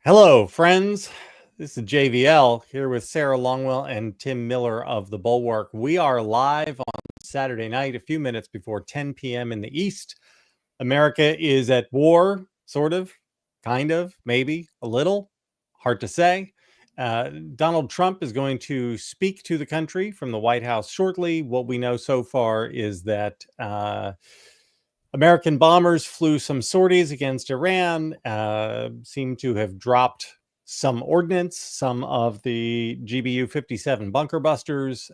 Hello, friends. This is JVL here with Sarah Longwell and Tim Miller of The Bulwark. We are live on Saturday night, a few minutes before 10 p.m. in the East. America is at war, sort of, kind of, maybe, a little. Hard to say. Donald Trump is going to speak to the country from the White House shortly. What we know so far is that American bombers flew some sorties against Iran, seem to have dropped some ordnance, some of the GBU-57 bunker busters,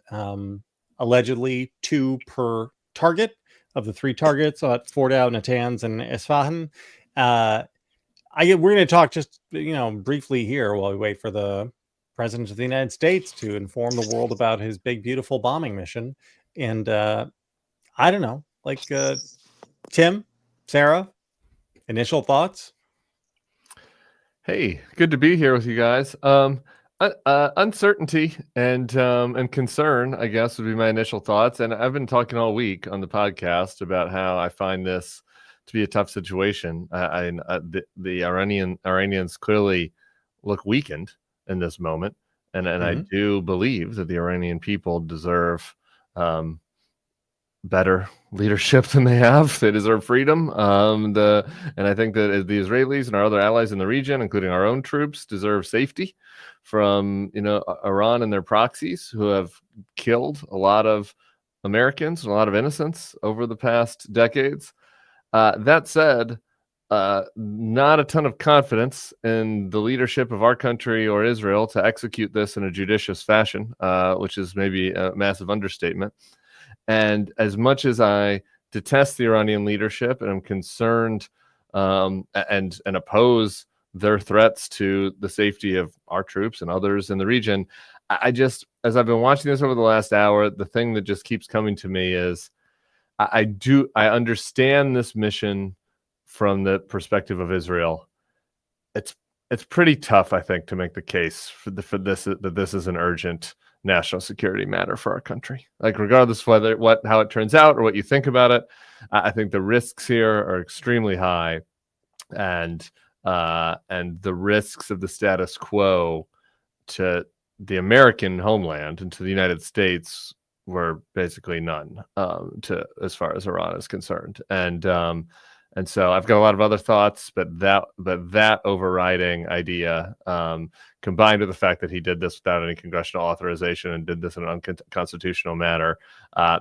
allegedly 2 per target of the 3 targets at Fordow, Natanz, and Isfahan. We're going to talk just briefly here while we wait for the President of the United States to inform the world about his big, beautiful bombing mission. And I don't know, Tim, Sarah, initial thoughts? Hey, good to be here with you guys. Uncertainty and concern, I guess, would be my initial thoughts. And I've been talking all week on the podcast about how I find this to be a tough situation. The Iranians clearly look weakened in this moment, and I do believe that the Iranian people deserve better leadership than they have. They deserve freedom. And I think that the Israelis and our other allies in the region, including our own troops, deserve safety from Iran and their proxies who have killed a lot of Americans and a lot of innocents over the past decades. That said, not a ton of confidence in the leadership of our country or Israel to execute this in a judicious fashion, which is maybe a massive understatement. And as much as I detest the Iranian leadership and I'm concerned and oppose their threats to the safety of our troops and others in the region, I just, as I've been watching this over the last hour, the thing that just keeps coming to me is I understand this mission from the perspective of Israel. It's pretty tough, I think, to make the case for this that this is an urgent national security matter for our country. Like, regardless of how it turns out or what you think about it, I think the risks here are extremely high, and the risks of the status quo to the American homeland and to the United States were basically none, as far as Iran is concerned. And so I've got a lot of other thoughts, but that overriding idea, combined with the fact that he did this without any congressional authorization and did this in an unconstitutional manner,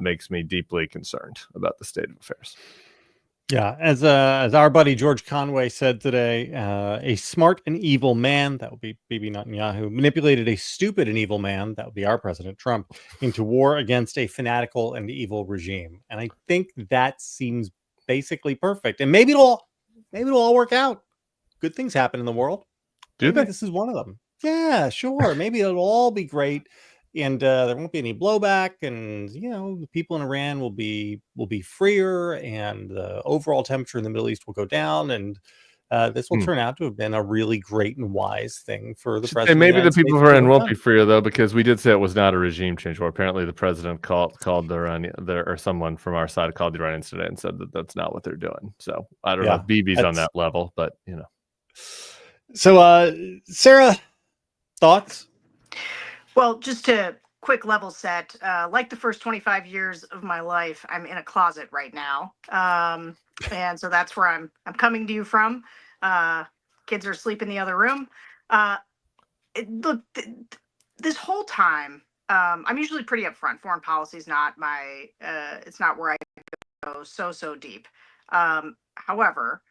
makes me deeply concerned about the state of affairs. Yeah, as our buddy George Conway said today, a smart and evil man, that would be Bibi Netanyahu, manipulated a stupid and evil man, that would be our President Trump, into war against a fanatical and evil regime. And I think that seems basically perfect, and maybe it'll all work out. Good things happen in the world. Maybe this is one of them. Yeah, sure. Maybe it'll all be great, and there won't be any blowback, and the people in Iran will be freer, and the overall temperature in the Middle East will go down, and this will turn out to have been a really great and wise thing for the president. And maybe the people of Iran won't be freer, though, because we did say it was not a regime change. Well, apparently the president called or someone from our side called the Iranians today and said that that's not what they're doing. So I don't know if Bibi's on that level, but So, Sarah, thoughts? Well, just to quick level set, like the first 25 years of my life, I'm in a closet right now. And so that's where I'm coming to you from. Kids are asleep in the other room. Look, this whole time, I'm usually pretty upfront. Foreign policy is not it's not where I go so deep. However,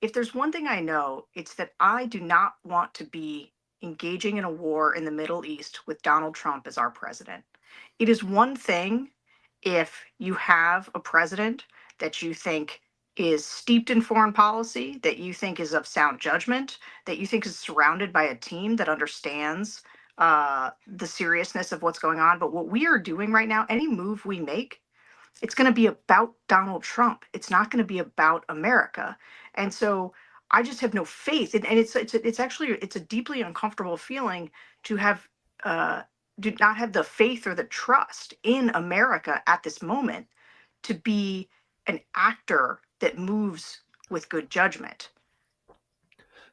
if there's one thing I know, it's that I do not want to be engaging in a war in the Middle East with Donald Trump as our president. It is one thing if you have a president that you think is steeped in foreign policy, that you think is of sound judgment, that you think is surrounded by a team that understands the seriousness of what's going on. But what we are doing right now, any move we make, it's going to be about Donald Trump. It's not going to be about America. And so I just have no faith. And it's actually a deeply uncomfortable feeling to have do not have the faith or the trust in America at this moment to be an actor that moves with good judgment.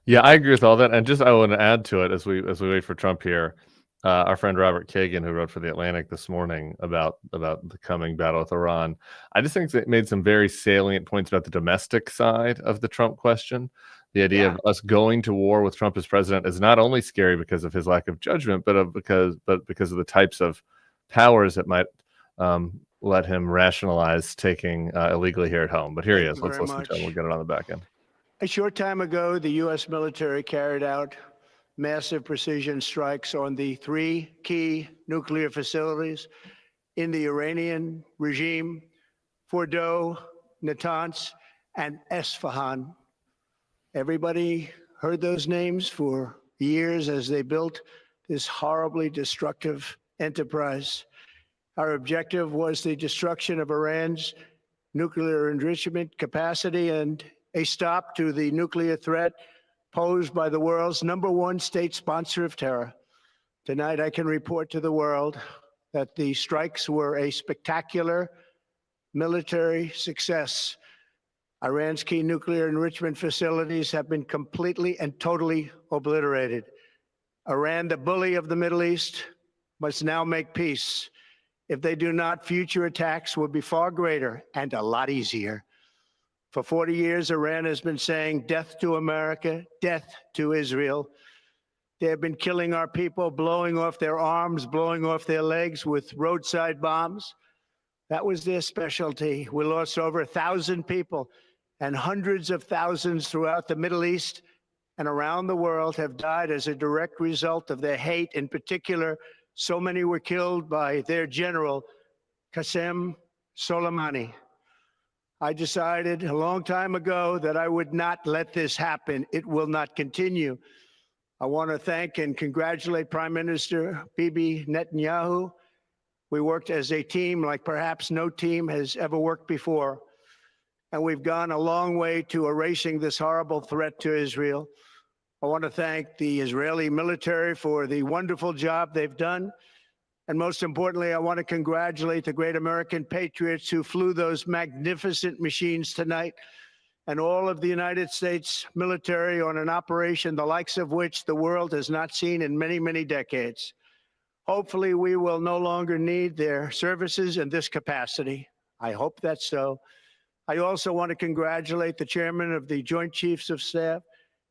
Yeah, I agree with all that, and just I want to add to it as we wait for Trump here. Our friend Robert Kagan, who wrote for the Atlantic this morning about the coming battle with Iran, I just think it made some very salient points about the domestic side of the Trump question. The idea of us going to war with Trump as president is not only scary because of his lack of judgment, but because of the types of powers that might let him rationalize taking illegally here at home. But here he Thank is. you Let's very listen to him. much. We'll get it on the back end. A short time ago, the U.S. military carried out massive precision strikes on the 3 key nuclear facilities in the Iranian regime: Fordow, Natanz, and Esfahan. Everybody heard those names for years as they built this horribly destructive enterprise. Our objective was the destruction of Iran's nuclear enrichment capacity and a stop to the nuclear threat posed by the world's #1 state sponsor of terror. Tonight, I can report to the world that the strikes were a spectacular military success. Iran's key nuclear enrichment facilities have been completely and totally obliterated. Iran, the bully of the Middle East, must now make peace. If they do not, future attacks will be far greater and a lot easier. For 40 years, Iran has been saying death to America, death to Israel. They have been killing our people, blowing off their arms, blowing off their legs with roadside bombs. That was their specialty. We lost over 1,000 people, and hundreds of thousands throughout the Middle East and around the world have died as a direct result of their hate. In particular, so many were killed by their general, Qasem Soleimani. I decided a long time ago that I would not let this happen. It will not continue. I want to thank and congratulate Prime Minister Bibi Netanyahu. We worked as a team like perhaps no team has ever worked before. And we've gone a long way to erasing this horrible threat to Israel. I want to thank the Israeli military for the wonderful job they've done. And most importantly, I want to congratulate the great American patriots who flew those magnificent machines tonight, and all of the United States military on an operation the likes of which the world has not seen in many, many decades. Hopefully, we will no longer need their services in this capacity. I hope that's so. I also want to congratulate the chairman of the Joint Chiefs of Staff,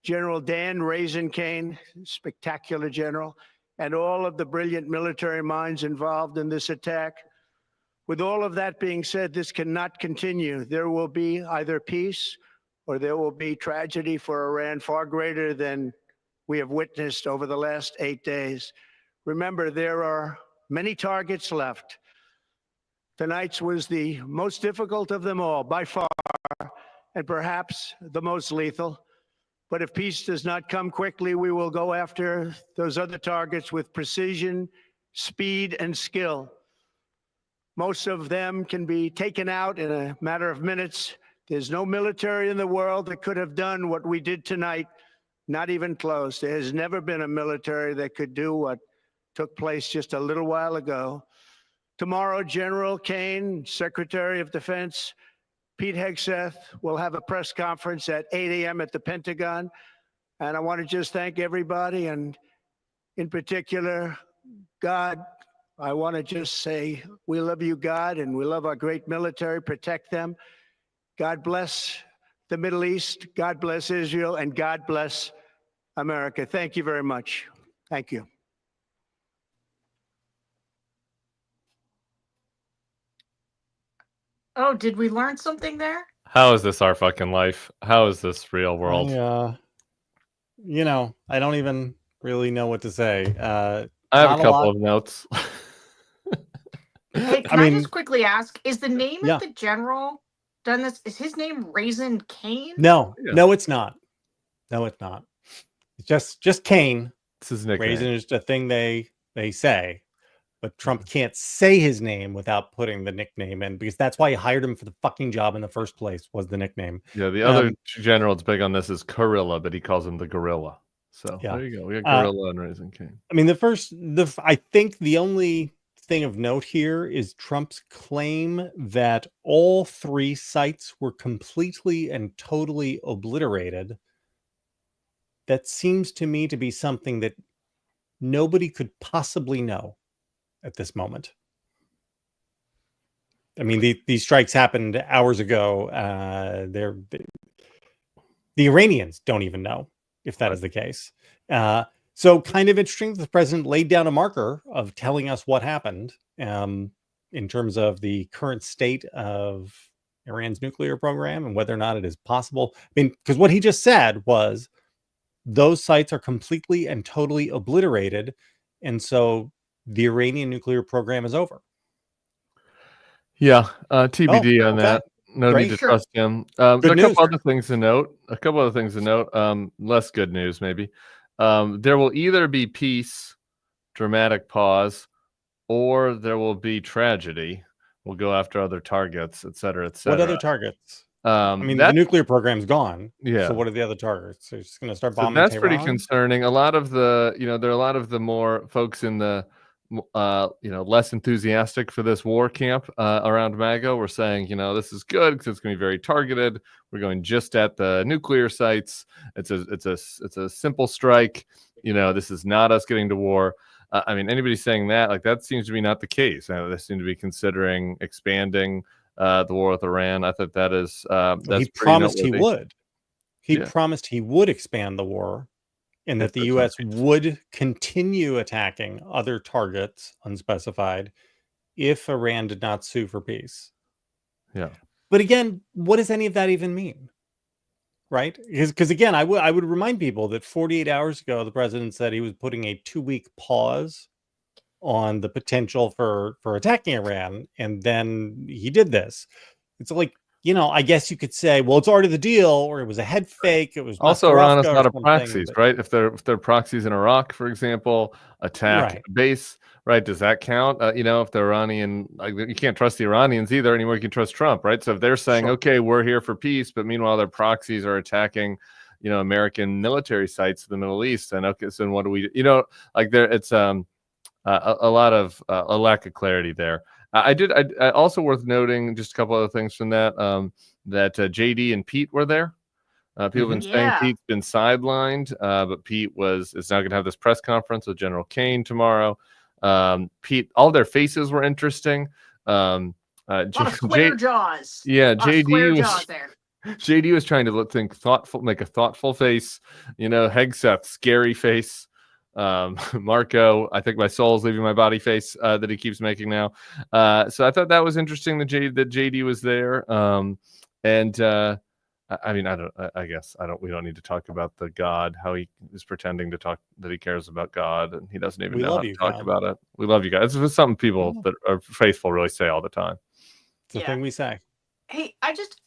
General Dan Raisin Kane, spectacular general, and all of the brilliant military minds involved in this attack. With all of that being said, this cannot continue. There will be either peace or there will be tragedy for Iran far greater than we have witnessed over the last 8 days. Remember, there are many targets left. Tonight's was the most difficult of them all, by far, and perhaps the most lethal. But if peace does not come quickly, we will go after those other targets with precision, speed, and skill. Most of them can be taken out in a matter of minutes. There's no military in the world that could have done what we did tonight, not even close. There has never been a military that could do what took place just a little while ago. Tomorrow, General Kane, Secretary of Defense, Pete Hegseth will have a press conference at 8 a.m. at the Pentagon. And I want to just thank everybody, and in particular, God. I want to just say, we love you, God, and we love our great military. Protect them. God bless the Middle East. God bless Israel, and God bless America. Thank you very much. Thank you. Oh, did we learn something there? How is this our fucking life? How is this real world? I don't even really know what to say. I have not a couple lot. of notes. Hey, can I just quickly ask, is the name Yeah. of the general done this? Is his name Raisin Kane? No, Yeah. no, it's not. No, it's not. It's just Kane. It's his nickname. Raisin is a thing they say, but Trump can't say his name without putting the nickname in, because that's why he hired him for the fucking job in the first place, was the nickname. Yeah, the other general that's big on this is Gorilla, but he calls him the Gorilla. So Yeah. there you go. We got Gorilla and Raisin King. I mean, I think the only thing of note here is Trump's claim that all 3 sites were completely and totally obliterated. that seems to me to be something that nobody could possibly know at this moment. I mean, these strikes happened hours ago. The Iranians don't even know if that is the case. So kind of interesting. The president laid down a marker of telling us what happened in terms of the current state of Iran's nuclear program and whether or not it is possible. I mean, because what he just said was those sites are completely and totally obliterated. And so the Iranian nuclear program is over. Yeah, TBD on okay. that. No Great. need to Sure. trust him. Good A news. couple other things to note. Less good news, maybe. There will either be peace, dramatic pause, or there will be tragedy. We'll go after other targets, et cetera, et What cetera. other targets? I mean, the That nuclear program's gone. Yeah. So what are the other targets? They're just going to start So bombing that's Tehran? pretty concerning. A lot of the, there are a lot of the more folks in the, less enthusiastic for this war camp around MAGA were saying, this is good because it's going to be very targeted. We're going just at the nuclear sites. It's a simple strike. This is not us getting to war. I mean, anybody saying that, like, that seems to be not the case. They seem to be considering expanding the war with Iran. I think that is that's he promised he noteworthy. would. He Yeah. promised he would expand the war and that the U.S. would continue attacking other targets, unspecified, if Iran did not sue for peace. Yeah. But again, what does any of that even mean? Right? Because again, I would remind people that 48 hours ago, the president said he was putting a 2-week pause on the potential for attacking Iran, and then he did this. It's like, I guess you could say, well, it's already the deal, or it was a head fake. It was also Iran Maskarovka is or not a something, proxies, but- right? If they're proxies in Iraq, for example, attack Right. a base, right? Does that count? If the Iranian, like, you can't trust the Iranians either anymore. You can trust Trump, right? So if they're saying, Sure. okay, we're here for peace, but meanwhile their proxies are attacking, American military sites in the Middle East, then okay, so what do we? It's a lot of a lack of clarity there. I also worth noting just a couple other things from that. That JD and Pete were there. People have been saying Yeah. Pete's been sidelined, but Pete is now going to have this press conference with General Kane tomorrow. Pete, all their faces were interesting. A lot of square jaws. Yeah, JD was trying to think thoughtful, make a thoughtful face. Hegseth, scary face. Marco, I think my soul is leaving my body face that he keeps making now. So I thought that was interesting that JD was there. We don't need to talk about the God, how he is pretending to talk that he cares about God, and he doesn't even know how to talk about it. We love you guys. It's something people that are faithful really say all the time. It's the thing we say. Hey,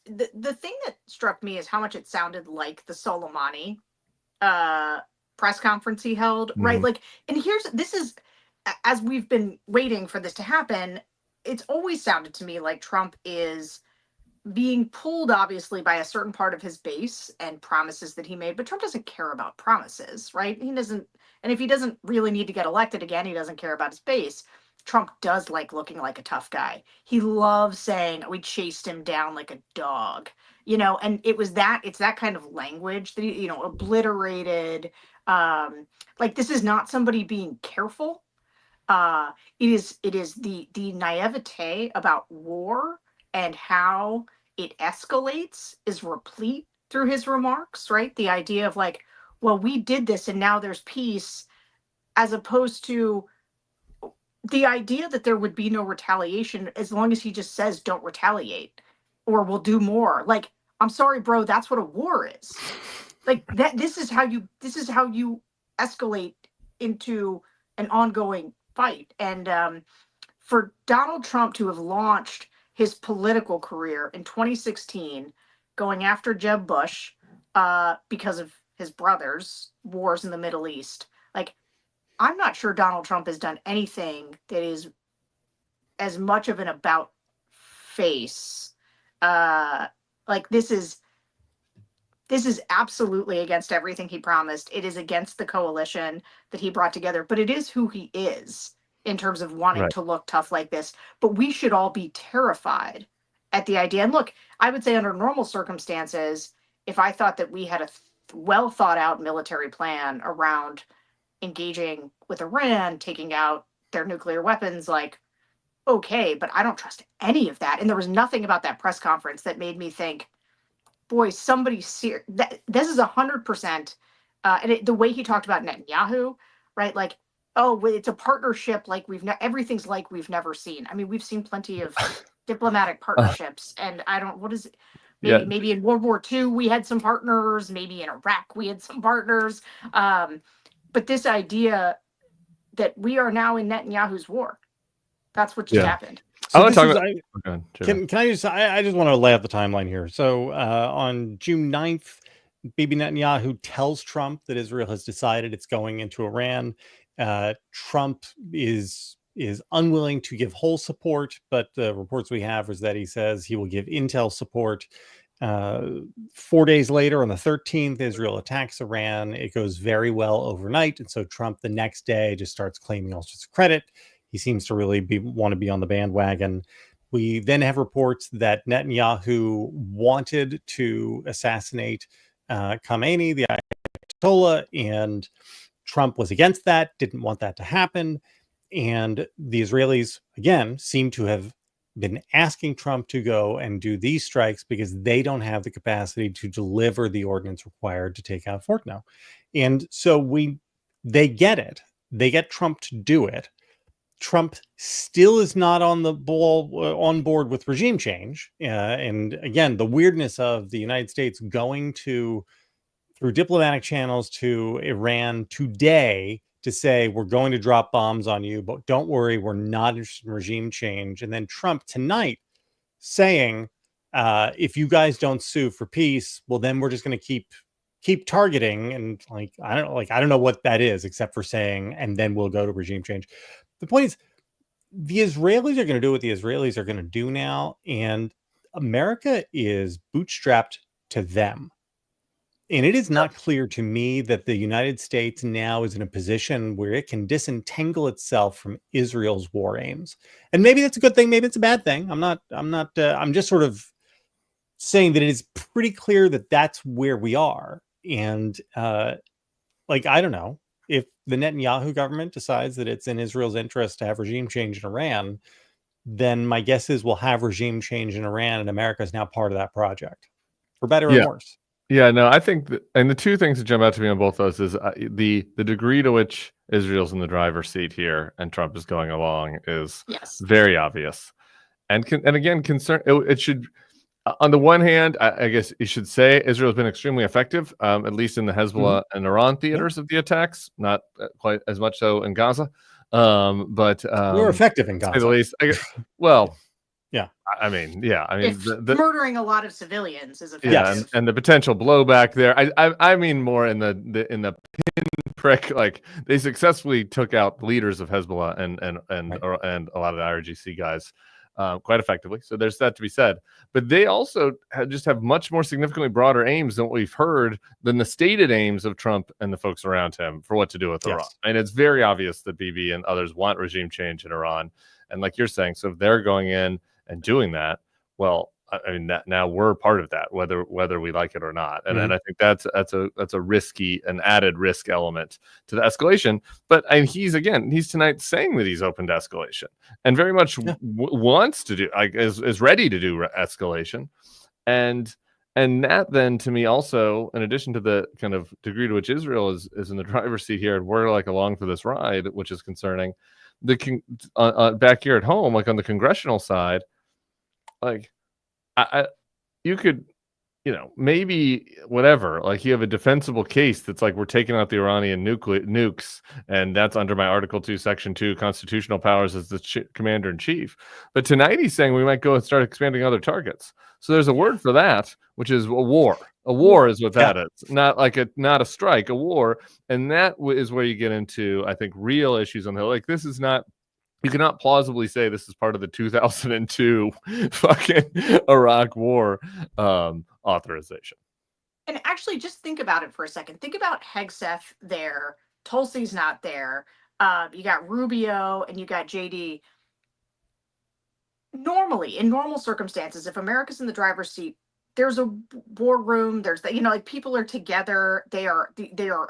the thing that struck me is how much it sounded like the Soleimani press conference he held, right? Like, and this is, as we've been waiting for this to happen, it's always sounded to me like Trump is being pulled, obviously, by a certain part of his base and promises that he made, but Trump doesn't care about promises, right? He doesn't, and if he doesn't really need to get elected again, he doesn't care about his base. Trump does like looking like a tough guy. He loves saying, we chased him down like a dog, and it's that kind of language that he, obliterated. Like, this is not somebody being careful. It is the naivete about war and how it escalates is replete through his remarks, right? The idea of like, well, we did this and now there's peace, as opposed to the idea that there would be no retaliation as long as he just says don't retaliate or we'll do more. Like, I'm sorry, bro, that's what a war is. Like, that this is how you escalate into an ongoing fight. And for Donald Trump to have launched his political career in 2016 going after Jeb Bush because of his brother's wars in the Middle East, like, I'm not sure Donald Trump has done anything that is as much of an about face. Like, this is absolutely against everything he promised. It is against the coalition that he brought together, but it is who he is in terms of wanting to look tough like this. But we should all be terrified at the idea. And look, I would say under normal circumstances, if I thought that we had a well thought out military plan around engaging with Iran, taking out their nuclear weapons, like, okay, but I don't trust any of that. And there was nothing about that press conference that made me think, boy, somebody this is 100%. The way he talked about Netanyahu, right? Like, oh, it's a partnership like everything's like we've never seen. I mean, we've seen plenty of diplomatic partnerships, and I don't. What is it? Maybe in World War II we had some partners. Maybe in Iraq we had some partners. But this idea that we are now in Netanyahu's war, that's what just happened. I So want to this talk is- about. Can I just I just want to lay out the timeline here. So on June 9th, Bibi Netanyahu tells Trump that Israel has decided it's going into Iran. Trump is unwilling to give whole support, but the reports we have is that he says he will give intel support. 4 days later, on the 13th, Israel attacks Iran. It goes very well overnight, and so Trump the next day just starts claiming all sorts of credit. He seems to really want to be on the bandwagon. We then have reports that Netanyahu wanted to assassinate Khamenei, the Ayatollah, and Trump was against that, didn't want that to happen. And the Israelis, again, seem to have been asking Trump to go and do these strikes because they don't have the capacity to deliver the ordnance required to take out Fortno. And so they get it. They get Trump to do it. Trump still is not on board with regime change. And again, the weirdness of the United States going through diplomatic channels to Iran today to say, we're going to drop bombs on you, but don't worry, we're not interested in regime change. And then Trump tonight saying, if you guys don't sue for peace, well, then we're just going to keep targeting. And I don't know what that is, except for saying, and then we'll go to regime change. The point is, the Israelis are going to do what the Israelis are going to do now, and America is bootstrapped to them. And it is not clear to me that the United States now is in a position where it can disentangle itself from Israel's war aims. And maybe that's a good thing, maybe it's a bad thing. I'm just sort of saying that it is pretty clear that that's where we are. And I don't know. If the Netanyahu government decides that it's in Israel's interest to have regime change in Iran, then my guess is we'll have regime change in Iran, and America is now part of that project, for better or worse. Yeah, no, I think and the two things that jump out to me on both those is the degree to which Israel's in the driver's seat here and Trump is going along is very obvious, and again, concern. It should. On the one hand, I guess you should say Israel has been extremely effective, at least in the Hezbollah and Iran theaters of the attacks, not quite as much so in Gaza. But we're effective in Gaza, at least. Well, yeah. I mean, the murdering a lot of civilians is effective. Yeah, and the potential blowback there. I mean more in the pinprick. Like they successfully took out the leaders of Hezbollah and a lot of the IRGC guys. Quite effectively. So there's that to be said. But they also have much more significantly broader aims than what we've heard than the stated aims of Trump and the folks around him for what to do with Iran. And it's very obvious that Bibi and others want regime change in Iran. And like you're saying, so if they're going in and doing that, well, I mean, now we're part of that, whether we like it or not. And I think that's a risky, an added risk element to the escalation. But he's tonight saying that he's open to escalation and very much wants to do, is ready to do escalation. And that then to me also, in addition to the kind of degree to which Israel is in the driver's seat here, and we're along for this ride, which is concerning. Back here at home, on the congressional side, you could, maybe whatever, you have a defensible case that's we're taking out the Iranian nukes, and that's under my Article 2, Section 2 constitutional powers as the commander in chief. But tonight he's saying we might go and start expanding other targets. So there's a word for that, which is a war. A war is what that is. Not a strike, a war. And that is where you get into, I think, real issues on the Hill. This is not. You cannot plausibly say this is part of the 2002 fucking Iraq war authorization. And actually, just think about it for a second. Think about Hegseth there. Tulsi's not there. You got Rubio and you got JD. Normally, in normal circumstances, if America's in the driver's seat there's a war room. There's that, like people are together. They are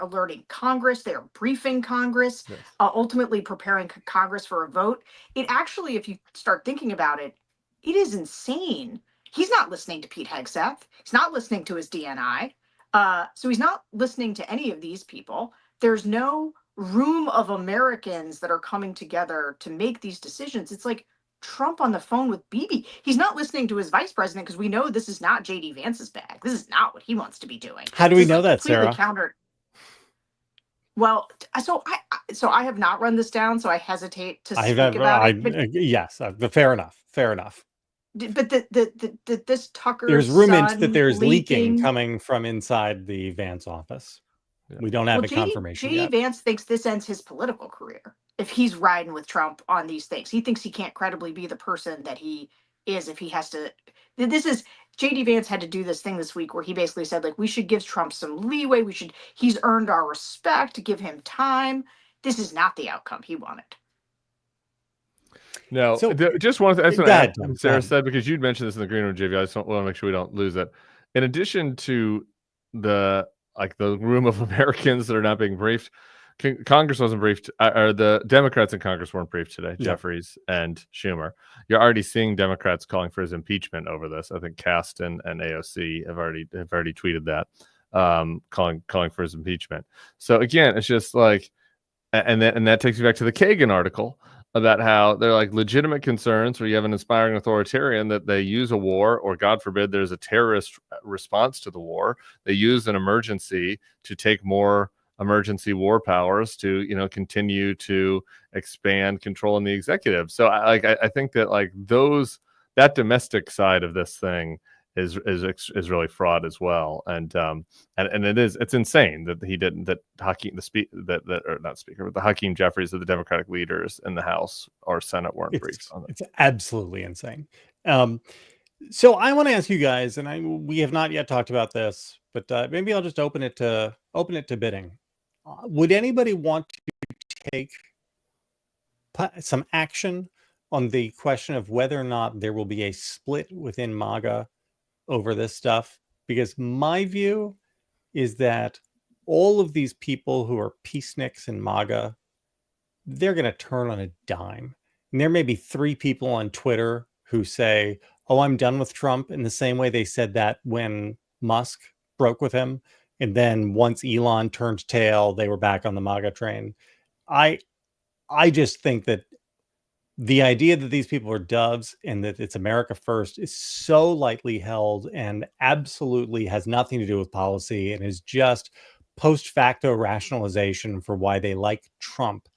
alerting Congress. They are briefing Congress, Yes. Ultimately preparing Congress for a vote. It actually, if you start thinking about it, it is insane. He's not listening to Pete Hegseth. He's not listening to his DNI. So he's not listening to any of these people. There's no room of Americans that are coming together to make these decisions. It's like Trump on the phone with Bibi. He's not listening to his vice president because we know this is not JD Vance's bag. This is not what he wants to be doing. How do we know that, completely Sarah? Countered. Well, so I have not run this down, so I hesitate to speak about it. But, yes, fair enough. Fair enough. But this Tucker, there's rumors son that there's leaking leaking coming from inside the Vance office. Yeah. We don't have a confirmation JD yet. Vance thinks this ends his political career if he's riding with Trump on these things. He thinks he can't credibly be the person that he is if he has to. This is JD Vance had to do this thing this week where he basically said, like, we should give Trump some leeway. He's earned our respect, to give him time. This is not the outcome he wanted. No, So- just one. That's what Go ahead, Sarah go ahead. said, because you'd mentioned this in the green room, JV. I just want to make sure we don't lose it. In addition to the room of Americans that are not being briefed, Congress wasn't briefed, or the Democrats in Congress weren't briefed today. Yeah. Jeffries and Schumer. You're already seeing Democrats calling for his impeachment over this. I think Cast and AOC have already tweeted that, calling for his impeachment. So again, it's just like, and that takes you back to the Kagan article about how they're like legitimate concerns where you have an aspiring authoritarian that they use a war, or God forbid there's a terrorist response to the war. They use an emergency to take more emergency war powers to, continue to expand control in the executive. So I think that that domestic side of this thing is really fraud as well, and it's insane that he didn't, that Hakeem the Hakeem Jeffries of the Democratic leaders in the House or Senate weren't briefed on it. It's absolutely insane. So I want to ask you guys, and we have not yet talked about this, but maybe I'll just open it to bidding. Would anybody want to take some action on the question of whether or not there will be a split within MAGA over this stuff? Because my view is that all of these people who are peaceniks in MAGA, they're going to turn on a dime. And there may be 3 people on Twitter who say, oh, I'm done with Trump, in the same way they said that when Musk broke with him. And then once Elon turned tail, they were back on the MAGA train. I just think that the idea that these people are doves and that it's America first is so lightly held and absolutely has nothing to do with policy, and is just post facto rationalization for why they like Trump,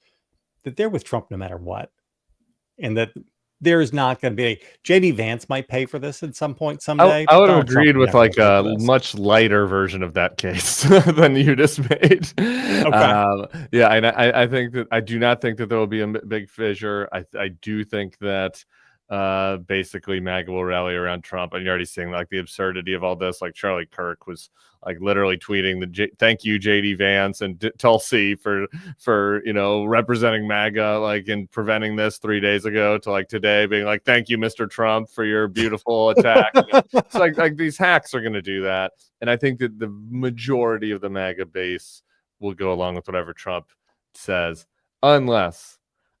that they're with Trump no matter what. And that there's not going to be JD Vance might pay for this at some point someday. I would have Donald Trump agreed with never like pay a for this. much lighter version of that case than you just made. Yeah, and I think that I do not think that there will be a big fissure. I do think that basically MAGA will rally around Trump, and you're already seeing like the absurdity of all this. Like Charlie Kirk was like literally tweeting thank you JD Vance and Tulsi for representing MAGA, like, and preventing this 3 days ago, to like today being like, thank you Mr. Trump for your beautiful attack. It's like these hacks are going to do that, and I think that the majority of the MAGA base will go along with whatever Trump says, unless.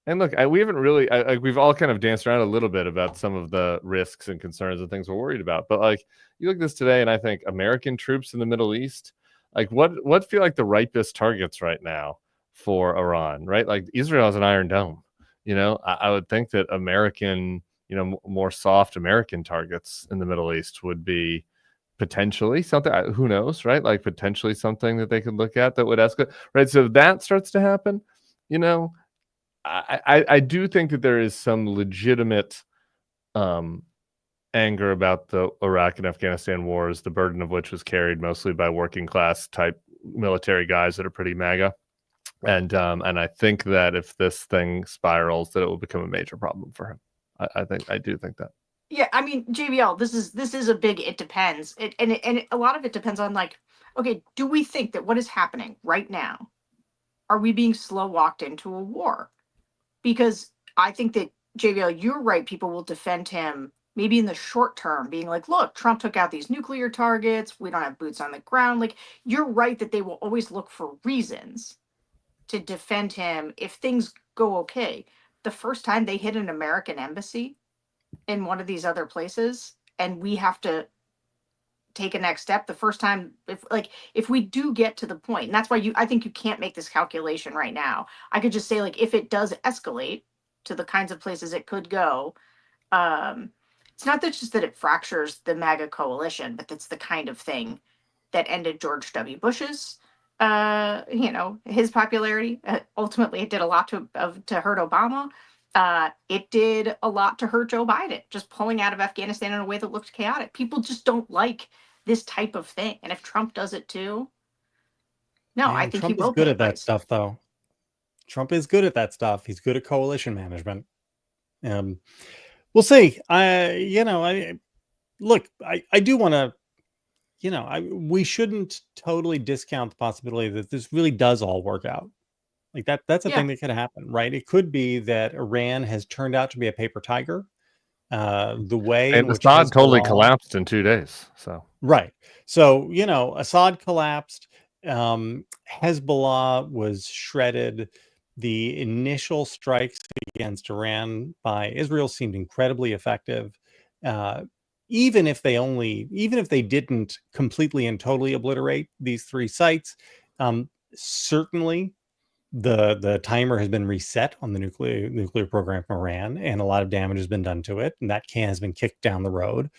And look, we haven't really, we've all kind of danced around a little bit about some of the risks and concerns and things we're worried about. But like, you look at this today, and I think American troops in the Middle East, like what feel like the ripest targets right now for Iran, right? Like Israel has an Iron Dome. I would think that American, more soft American targets in the Middle East would be potentially something, who knows, right? Like potentially something that they could look at that would escalate, right? So if that starts to happen, I do think that there is some legitimate anger about the Iraq and Afghanistan wars, the burden of which was carried mostly by working class type military guys that are pretty MAGA. And I think that if this thing spirals, that it will become a major problem for him. I do think that. Yeah, I mean, JVL, this is a big it depends. And a lot of it depends on, like, okay, do we think that what is happening right now, are we being slow walked into a war? Because I think that, JVL, you're right, people will defend him, maybe in the short term, being like, look, Trump took out these nuclear targets. We don't have boots on the ground. Like, you're right that they will always look for reasons to defend him if things go okay. The first time they hit an American embassy in one of these other places, and we have to take a next step, the first time, if we do get to the point, and that's why I think you can't make this calculation right now. I could just say, like, if it does escalate to the kinds of places it could go, it's not that just that it fractures the MAGA coalition, but that's the kind of thing that ended George W. Bush's, his popularity. Ultimately, it did a lot to hurt Obama. It did a lot to hurt Joe Biden, just pulling out of Afghanistan in a way that looked chaotic. People just don't like this type of thing. And if Trump does it too, no, Man, I think Trump he will is good pay at that price. stuff, though. Trump is good at that stuff. He's good at coalition management. We'll see. I do want to, we shouldn't totally discount the possibility that this really does all work out. Like that's a Yeah. thing that could happen, right? It could be that Iran has turned out to be a paper tiger. The way in And which Assad totally Hezbollah- collapsed in 2 days. So Right. So, Assad collapsed. Hezbollah was shredded. The initial strikes against Iran by Israel seemed incredibly effective. Even if they didn't completely and totally obliterate these three sites, certainly the timer has been reset on the nuclear program from Iran, and a lot of damage has been done to it, and that can has been kicked down the road.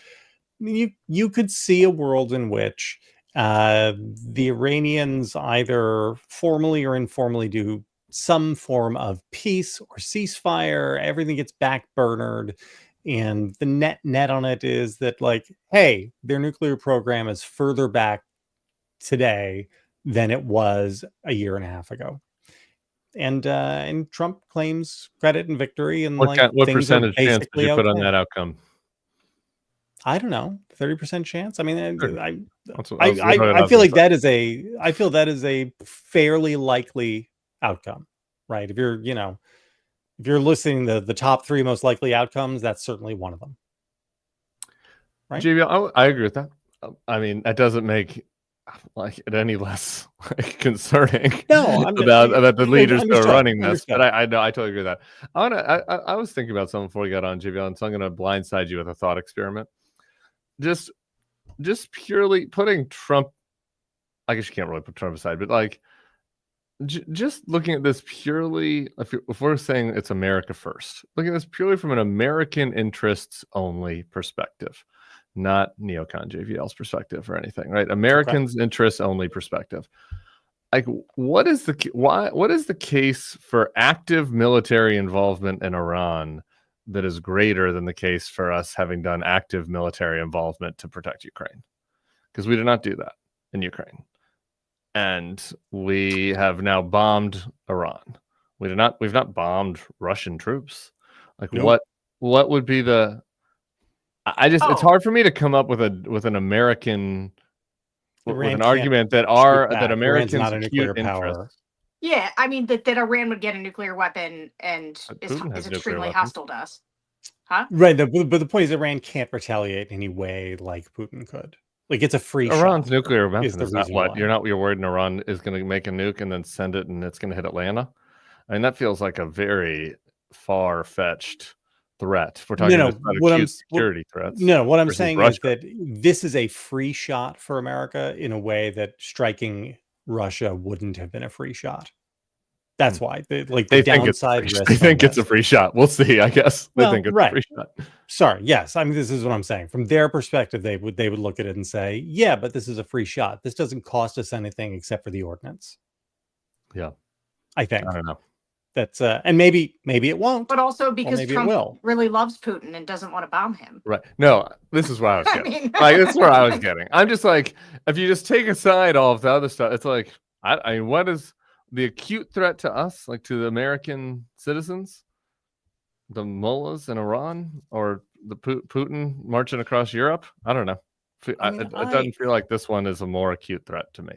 I mean, you could see a world in which the Iranians either formally or informally do some form of peace or ceasefire. Everything gets backburnered, and the net on it is that, like, hey, their nuclear program is further back today than it was a year and a half ago. And Trump claims credit and victory, and what things percentage are chance did basically you put on okay. that outcome? I don't know, 30% chance. I mean, Sure. I feel like that is a fairly likely outcome, right? If you're listing the top three most likely outcomes, that's certainly one of them. Right? JVL, I agree with that. I mean, that doesn't make it any less concerning. No, about the leaders who are running this. Understood. But I know I totally agree with that. I was thinking about something before we got on, JVL, and so I'm going to blindside you with a thought experiment. Just purely putting Trump, I guess you can't really put Trump aside, but like just looking at this purely, if we're saying it's America first, looking at this purely from an American interests only perspective, not neocon JVL's perspective or anything, right? Americans' interests only perspective. Like, what is the case for active military involvement in Iran that is greater than the case for us having done active military involvement to protect Ukraine? Because we did not do that in Ukraine. And we have now bombed Iran. We've not bombed Russian troops. Like, nope. what would be the it's hard for me to come up with an American with an argument that Americans not a nuclear power. Yeah, I mean that Iran would get a nuclear weapon and is extremely hostile to us. Huh? Right, but the point is Iran can't retaliate in any way like Putin could. Like, it's a free Iran's shot. nuclear weapon Is the is not reason what why. you're worried Iran is going to make a nuke and then send it and it's going to hit Atlanta. I mean, that feels like a very far-fetched threat. If we're talking about acute security threats. No, what I'm saying Russia. is that this is a free shot for America in a way that striking Russia wouldn't have been a free shot. That's why the downside risk. They think it's a free shot. We'll see, I guess. They think it's a free shot. Sorry. Yes. I mean, this is what I'm saying. From their perspective, they would look at it and say, yeah, but this is a free shot. This doesn't cost us anything except for the ordnance. Yeah. I think. I don't know. That's and maybe it won't. But also because Trump really loves Putin and doesn't want to bomb him. Right. No, this is where I was getting. That's where I was getting. I'm just like, if you just take aside all of the other stuff, it's like, I mean, what is the acute threat to us, like to the American citizens, the mullahs in Iran, or the Putin marching across Europe? I don't know. It doesn't feel like this one is a more acute threat to me.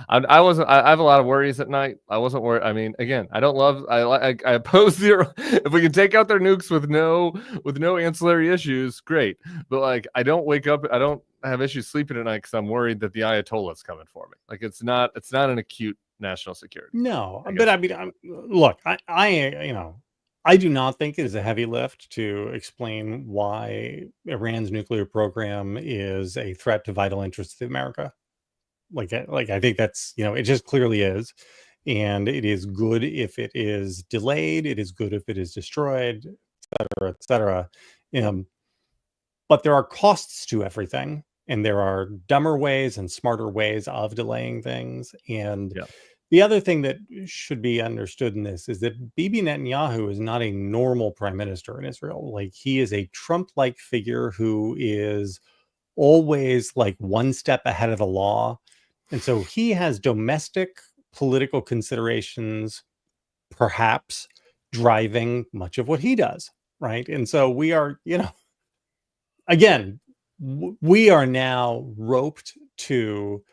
I have a lot of worries at night. I wasn't worried. I mean, again, I don't love. I oppose the. If we can take out their nukes with no ancillary issues, great. But like, I don't wake up. I don't have issues sleeping at night because I'm worried that the Ayatollah's coming for me. Like, it's not an acute national security. No, but I mean, look, I do not think it is a heavy lift to explain why Iran's nuclear program is a threat to vital interests of America. Like I think that's, it just clearly is. And it is good if it is delayed. It is good if it is destroyed, et cetera, et cetera. But there are costs to everything. And there are dumber ways and smarter ways of delaying things. And the other thing that should be understood in this is that Bibi Netanyahu is not a normal prime minister in Israel. Like, he is a Trump-like figure who is always like one step ahead of the law. And so he has domestic political considerations, perhaps, driving much of what he does, right? And so we are, again, we are now roped to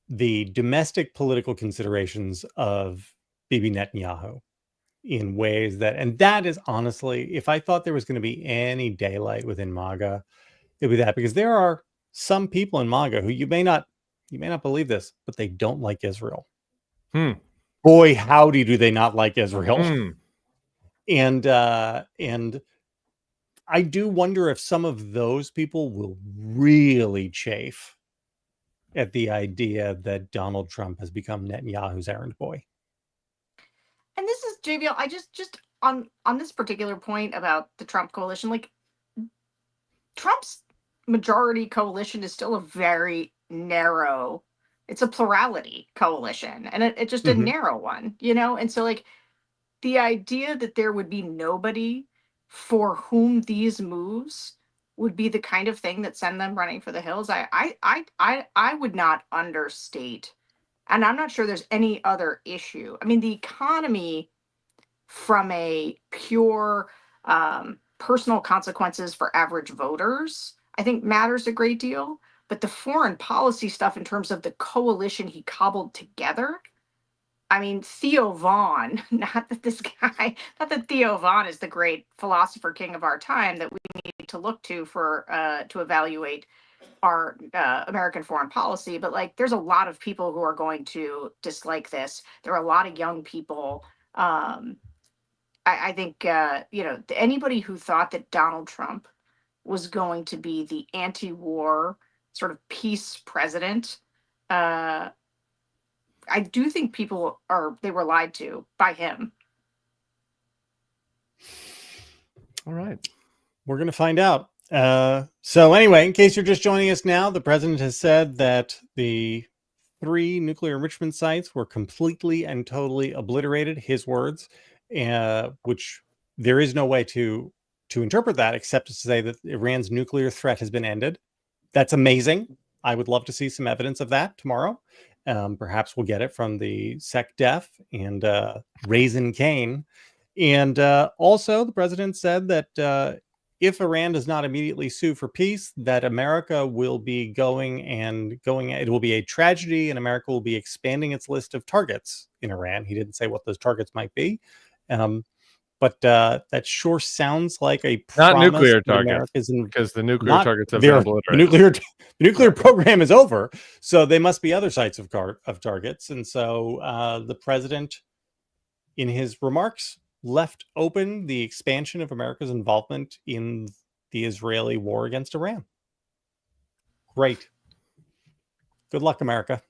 the domestic political considerations of Bibi Netanyahu in ways and that is honestly, if I thought there was going to be any daylight within MAGA, it'd be that, because there are some people in MAGA who you may not believe this, but they don't like Israel. Boy, howdy, do they not like Israel. And I do wonder if some of those people will really chafe at the idea that Donald Trump has become Netanyahu's errand boy. And this is JVL. I just on this particular point about the Trump coalition, like, Trump's majority coalition is still a very narrow, it's a plurality coalition, and it's just a narrow one, and so, like, the idea that there would be nobody for whom these moves would be the kind of thing that send them running for the hills, I would not understate. And I'm not sure there's any other issue. I mean, the economy, from a pure personal consequences for average voters, I think matters a great deal. But the foreign policy stuff, in terms of the coalition he cobbled together, I mean, Theo Vaughn, not that Theo Vaughn is the great philosopher king of our time that we need to look to to evaluate our American foreign policy, but like, there's a lot of people who are going to dislike this. There are a lot of young people. I think anybody who thought that Donald Trump was going to be the anti-war sort of peace president, I do think they were lied to by him. All right. We're going to find out. So anyway, in case you're just joining us now, the president has said that the 3 nuclear enrichment sites were completely and totally obliterated, his words, which there is no way to interpret that except to say that Iran's nuclear threat has been ended. That's amazing. I would love to see some evidence of that tomorrow. Perhaps we'll get it from the SecDef and Raisin Cane. And also, the president said that if Iran does not immediately sue for peace, that America will be going. It will be a tragedy, and America will be expanding its list of targets in Iran. He didn't say what those targets might be. But that sure sounds like a promise. Not nuclear targets, because the nuclear targets have been obliterated. The nuclear program is over, so they must be other sites of targets. And so the president, in his remarks, left open the expansion of America's involvement in the Israeli war against Iran. Great. Good luck, America.